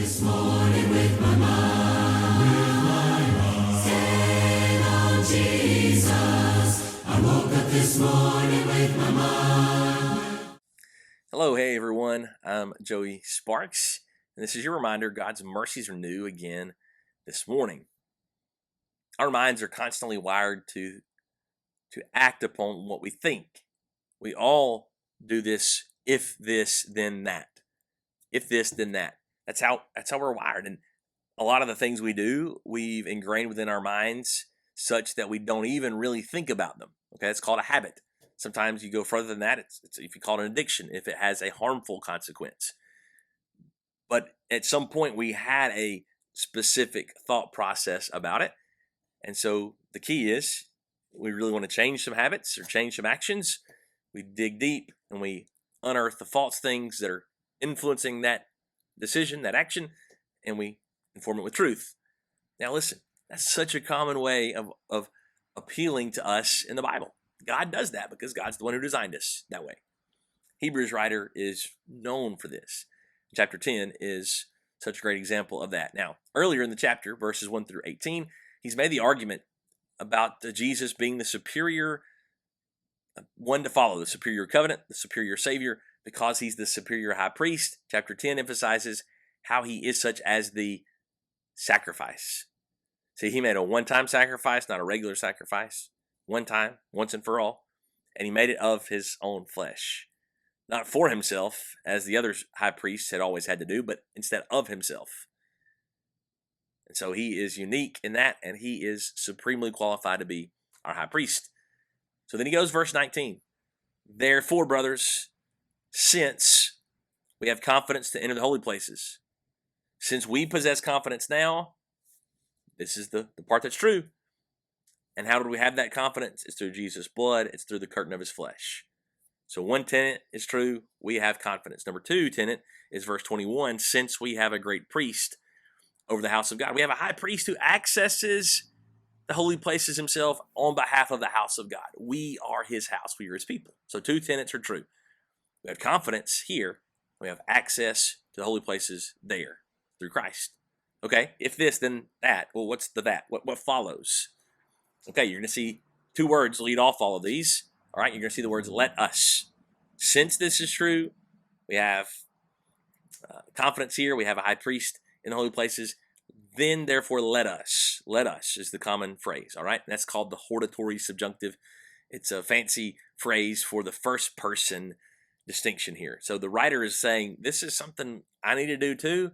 this morning with my mind. Staying on Jesus. I woke up this morning with my mind. Hello, hey everyone. I'm Joey Sparks, and this is your reminder God's mercies are new again this morning. Our minds are constantly wired to act upon what we think. We all do this, if this, then that. If this, then that. That's how we're wired. And a lot of the things we do, we've ingrained within our minds such that we don't even really think about them. Okay, it's called a habit. Sometimes you go further than that. It's if you call it an addiction, if it has a harmful consequence. But at some point, we had a specific thought process about it. And so the key is we really want to change some habits or change some actions. We dig deep and we unearth the false things that are influencing that decision, that action, and we inform it with truth. Now listen, that's such a common way of appealing to us in the Bible. God does that because God's the one who designed us that way. Hebrews writer is known for this. Chapter 10 is such a great example of that. Now, earlier in the chapter, verses 1 through 18, he's made the argument about Jesus being the superior one to follow, the superior covenant, the superior Savior, because he's the superior high priest. Chapter 10 emphasizes how he is such as the sacrifice. See, he made a one-time sacrifice, not a regular sacrifice. One time, once and for all. And he made it of his own flesh. Not for himself, as the other high priests had always had to do, but instead of himself. And so he is unique in that, and he is supremely qualified to be our high priest. So then he goes, verse 19. Therefore, brothers, since we have confidence to enter the holy places, since we possess confidence now, this is the part that's true. And how do we have that confidence? It's through Jesus' blood. It's through the curtain of his flesh. So one tenet is true. We have confidence. Number two tenet is verse 21. Since we have a great priest over the house of God. We have a high priest who accesses the holy places himself on behalf of the house of God. We are his house. We are his people. So two tenets are true. We have confidence here. We have access to the holy places there through Christ. Okay, if this, then that. Well, what's the that? What follows? Okay, you're going to see two words lead off all of these. All right, you're going to see the words let us. Since this is true, we have confidence here. We have a high priest in the holy places. Then, therefore, let us. Let us is the common phrase, all right? That's called the hortatory subjunctive. It's a fancy phrase for the first person distinction here. So the writer is saying, this is something I need to do too.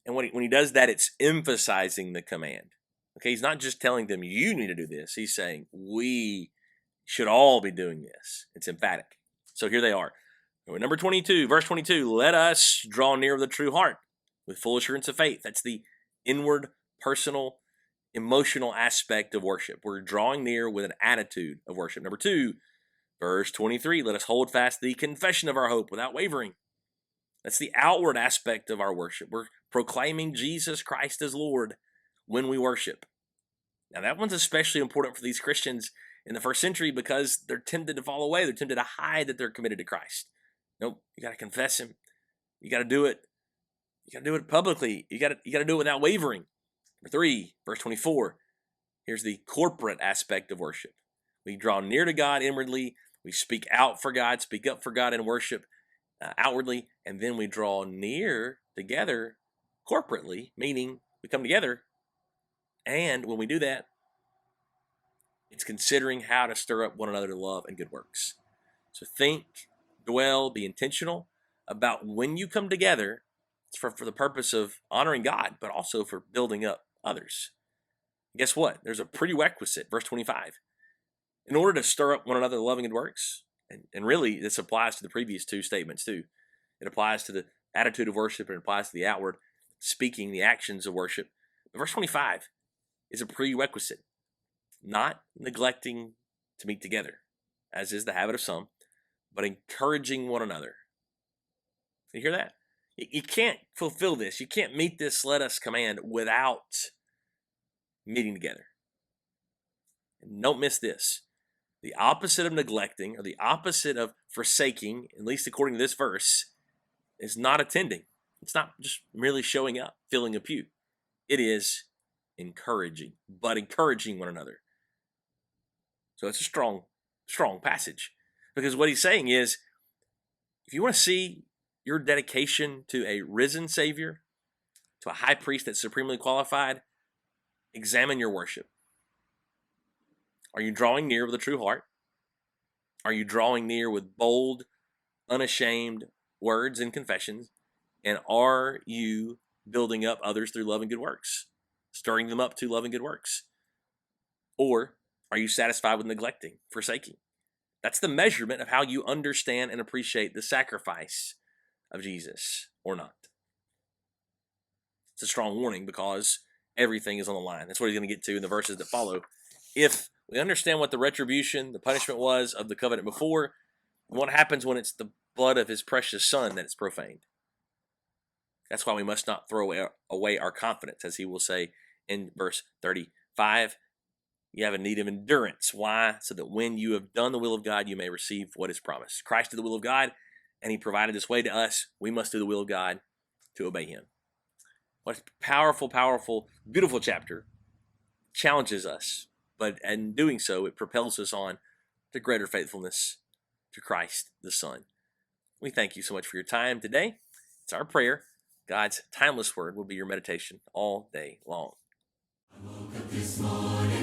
And when he does that, it's emphasizing the command. Okay, he's not just telling them, you need to do this. He's saying, we should all be doing this. It's emphatic. So here they are. Number 22, verse 22, let us draw near with a true heart with full assurance of faith. That's the inward, personal, emotional aspect of worship. We're drawing near with an attitude of worship. Number 2, verse 23, let us hold fast the confession of our hope without wavering. That's the outward aspect of our worship. We're proclaiming Jesus Christ as Lord when we worship. Now that one's especially important for these Christians in the first century because they're tempted to fall away. They're tempted to hide that they're committed to Christ. Nope, you got to confess him. You got to do it. You got to do it publicly. You got to do it without wavering. Number 3, verse 24. Here's the corporate aspect of worship. We draw near to God inwardly. We speak out for God, speak up for God in worship outwardly, and then we draw near together corporately, meaning we come together. And when we do that, it's considering how to stir up one another to love and good works. So think, dwell, be intentional about when you come together. It's for the purpose of honoring God, but also for building up others. Guess what? There's a prerequisite, verse 25. In order to stir up one another to love and good works, and really this applies to the previous two statements too. It applies to the attitude of worship and it applies to the outward speaking, the actions of worship. But verse 25 is a prerequisite. Not neglecting to meet together, as is the habit of some, but encouraging one another. You hear that? You can't fulfill this. You can't meet this let us command without meeting together. And don't miss this. The opposite of neglecting, or the opposite of forsaking, at least according to this verse, is not attending. It's not just merely showing up, filling a pew. It is encouraging, but encouraging one another. So it's a strong passage, because what he's saying is, if you want to see your dedication to a risen Savior, to a high priest that's supremely qualified, examine your worship. Are you drawing near with a true heart? Are you drawing near with bold, unashamed words and confessions? And are you building up others through love and good works, stirring them up to love and good works? Or are you satisfied with neglecting, forsaking? That's the measurement of how you understand and appreciate the sacrifice of Jesus, or not. It's a strong warning, because everything is on the line. That's what he's going to get to in the verses that follow. If we understand what the retribution, the punishment was of the covenant before, what happens when it's the blood of his precious son that is profaned? That's why we must not throw away our confidence, as he will say in verse 35. You have a need of endurance. Why? So that when you have done the will of God, you may receive what is promised. Christ did the will of God, and he provided this way to us. We must do the will of God to obey him. What a powerful, powerful, beautiful chapter. Challenges us, but in doing so, it propels us on to greater faithfulness to Christ the Son. We thank you so much for your time today. It's our prayer God's timeless word will be your meditation all day long. I woke up this morning